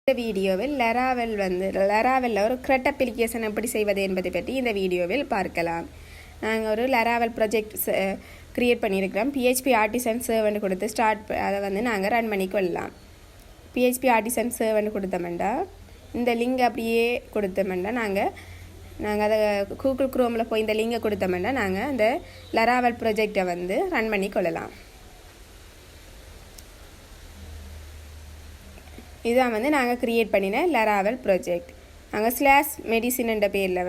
இந்த வீடியோவில் லராவெல்ல ஒரு க்ரட் அப்ளிகேஷன் எப்படி செய்வது என்பதை பற்றி இந்த வீடியோவில் பார்க்கலாம். நாங்கள் ஒரு லராவல் ப்ராஜெக்ட் க்ரியேட் பண்ணியிருக்கிறோம். PHP ஆர்டிசன் சர்வர்னு கொடுத்து அதை நாங்கள் ரன் பண்ணிக்கொள்ளலாம். PHP ஆர்டிசன் சர்வர்னு கொடுத்தோம்னா இந்த லிங்க் அப்படியே கொடுத்தோம்னா நாங்கள் அதை கூகுள் குரோமில் போய் இந்த லிங்கை கொடுத்தோம்னா நாங்கள் அந்த லராவல் ப்ராஜெக்டை ரன் பண்ணிக்கொள்ளலாம். இதுதான் நாங்கள் க்ரியேட் பண்ணின லராவல் ப்ராஜெக்ட். நாங்கள் /medicine என்ற பேரில்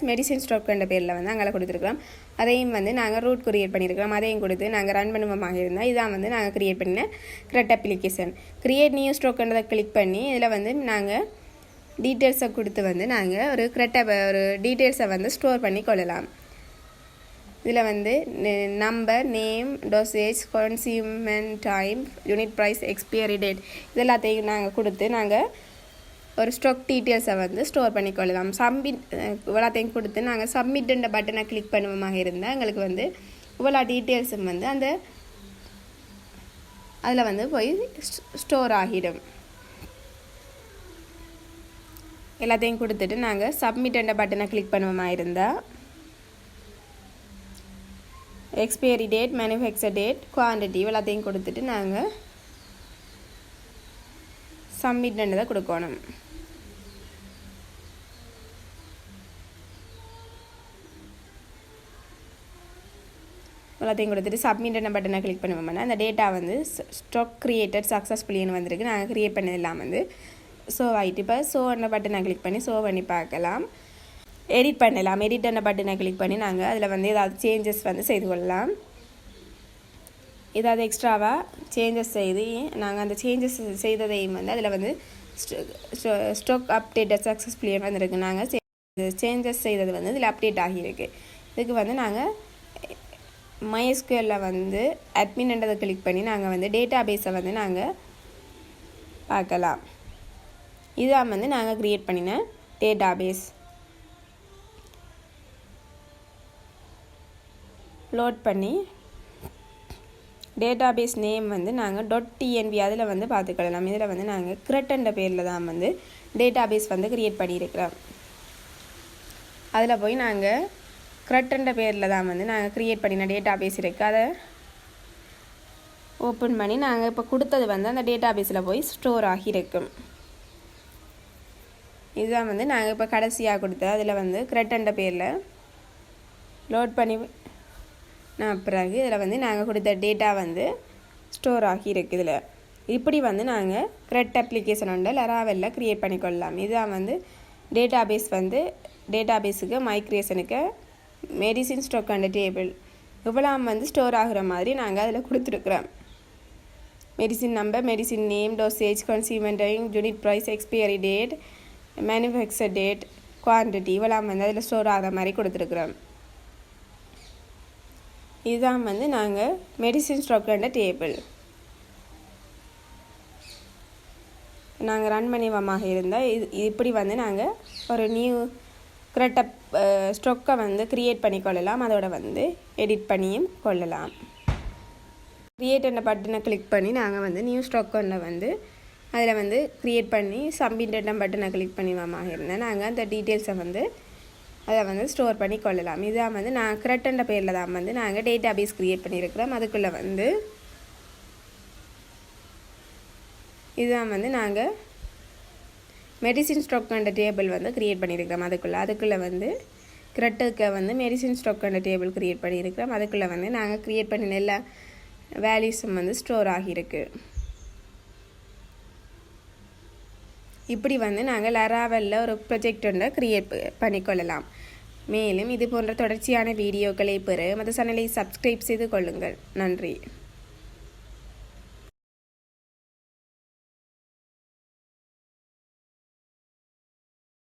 /medicine stock என்ற பேரில் அங்கே கொடுத்துருக்குறோம். அதையும் நாங்கள் ரூட் க்ரியேட் பண்ணியிருக்கிறோம். அதையும் கொடுத்து நாங்கள் ரன் பண்ணுவோமாக இருந்தால் இதான் நாங்கள் க்ரியேட் பண்ணின CRUD application. Create new ஸ்டாக்ன்றதை click பண்ணி இதில் நாங்கள் டீட்டெயில்ஸை கொடுத்து நாங்கள் ஒரு டீட்டெயில்ஸை ஸ்டோர் பண்ணி கொள்ளலாம். இதில் number, name, dosage, consumption time, unit price, expiry date இதெல்லாத்தையும் நாங்கள் கொடுத்து நாங்கள் ஒரு ஸ்டாக் டீட்டெயில்ஸை ஸ்டோர் பண்ணிக்கொள்ளலாம். இவ்வளோத்தையும் கொடுத்து நாங்கள் சப்மிட்ன்ற பட்டனை கிளிக் பண்ணுவோமாக இருந்தால் எங்களுக்கு இவ்வளோ டீட்டெயில்ஸும் அந்த அதில் போய் ஸ்டோர் ஆகிடும். எல்லாத்தையும் கொடுத்துட்டு நாங்கள் சப்மிட்ன்ற பட்டனை கிளிக் பண்ணுவோமாக இருந்தால் expiry date, manufacture date, quantity எல்லாத்தையும் கொடுத்துட்டு நாங்கள் சப்மிட்ன்றதை கொடுக்கணும். எல்லாத்தையும் கொடுத்துட்டு சப்மிட்ன்ற பட்டனை கிளிக் பண்ணுவோம்னா அந்த டேட்டா ஸ்டாக் கிரியேட்டட் சக்ஸஸ்ஃபுல்லின்னு வந்திருக்கு. நாங்கள் க்ரியேட் பண்ணதெல்லாம் ஷோ ஆகிட்டு இப்போ ஷோன்ற பட்டனை கிளிக் பண்ணி ஷோ பண்ணி பார்க்கலாம். எடிட் பண்ணலாம். எடிட் பட்டனை கிளிக் பண்ணி நாங்கள் அதில் ஏதாவது சேஞ்சஸ் செய்து கொள்ளலாம். ஏதாவது எக்ஸ்ட்ராவாக சேஞ்சஸ் செய்து நாங்கள் அந்த சேஞ்சஸ் செய்ததையும் அதில் ஸ்டாக் அப்டேட் சக்ஸஸ்ஃபுல்லியாக வந்திருக்கு. நாங்கள் சேஞ்சஸ் செய்தது இதில் அப்டேட் ஆகியிருக்கு. இதுக்கு நாங்கள் MySQLல அட்மின்ன்றதை கிளிக் பண்ணி நாங்கள் டேட்டா பேஸை நாங்கள் பார்க்கலாம். இதுதான் நாங்கள் க்ரியேட் பண்ணின டேட்டா பேஸ். லோட் பண்ணி டேட்டாபேஸ் நேம் நாங்கள் .tnb அதில் பார்த்துக்கலாம். இதில் நாங்கள் க்ரட்ன்ற பேரில் தான் டேட்டாபேஸ் க்ரியேட் பண்ணியிருக்கிறோம். அதில் போய் நாங்கள் க்ரட்ன்ற பேரில் தான் நாங்கள் க்ரியேட் பண்ணின டேட்டாபேஸ் இருக்குது. அதை ஓப்பன் பண்ணி நாங்கள் இப்போ கொடுத்தது அந்த டேட்டாபேஸில் போய் ஸ்டோர் ஆகியிருக்கும். இதுதான் நாங்கள் இப்போ கடைசியாக கொடுத்தது. அதில் க்ரட்ன்ற பேரில் லோட் பண்ணி பிறகு இதில் நாங்கள் கொடுத்த டேட்டா ஸ்டோர் ஆகியிருக்கு. இதில் இப்படி நாங்கள் க்ரட் அப்ளிகேஷன் லராவெல்ல க்ரியேட் பண்ணிக்கொள்ளலாம். இதுதான் டேட்டாபேஸ் டேட்டாபேஸுக்கு மைக்ரேஷனுக்கு மெடிசின் ஸ்டாக் அண்ட் டேபிள் இவ்வளோ ஸ்டோர் ஆகிற மாதிரி நாங்கள் அதில் கொடுத்துருக்குறோம். Medicine number, medicine name, dosage, consumption time, unit price, expiry date, manufacture date, quantity இவ்வளோ அதில் ஸ்டோர் ஆகிற மாதிரி கொடுத்துருக்குறோம். இதுதான் நாங்கள் மெடிசின் ஸ்டாக் அண்ட் டேபிள் நாங்கள் ரன் பண்ணிவமாக இருந்தால் இப்படி நாங்கள் ஒரு நியூ க்ரட் ஸ்டாக்கை க்ரியேட் பண்ணிக்கொள்ளலாம். அதோட எடிட் பண்ணியும் கொள்ளலாம். க்ரியேட் என்ற பட்டனை கிளிக் பண்ணி நாங்கள் நியூ ஸ்டாக் ஒன்றை அதில் க்ரியேட் பண்ணி சப்மிட் பட்டனை கிளிக் பண்ணிவமாக இருந்தால் நாங்கள் அந்த டீட்டெயில்ஸை அதை ஸ்டோர் பண்ணி கொள்ளலாம். இதான் நான் க்ரட்ன்ற பேரில் தான் நாங்கள் டேட்டாபேஸ் க்ரியேட் பண்ணியிருக்கிறோம். அதுக்குள்ளே இதுதான் நாங்கள் medicine stock and table create பண்ணியிருக்கிறோம். அதுக்குள்ளே க்ரட்டுக்கு medicine stock and table create பண்ணியிருக்கிறோம். அதுக்குள்ளே நாங்கள் க்ரியேட் பண்ணின எல்லா வேல்யூஸும் ஸ்டோர் ஆகியிருக்கு. இப்படி நாங்கள் லராவெல்ல ஒரு ப்ராஜெக்ட் ஒன்றை க்ரியேட் பண்ணிக்கொள்ளலாம். மேலும் இது போன்ற தொடர்ச்சியான வீடியோக்களை பெற மற்ற சேனலை சப்ஸ்கிரைப் செய்து கொள்ளுங்கள். நன்றி.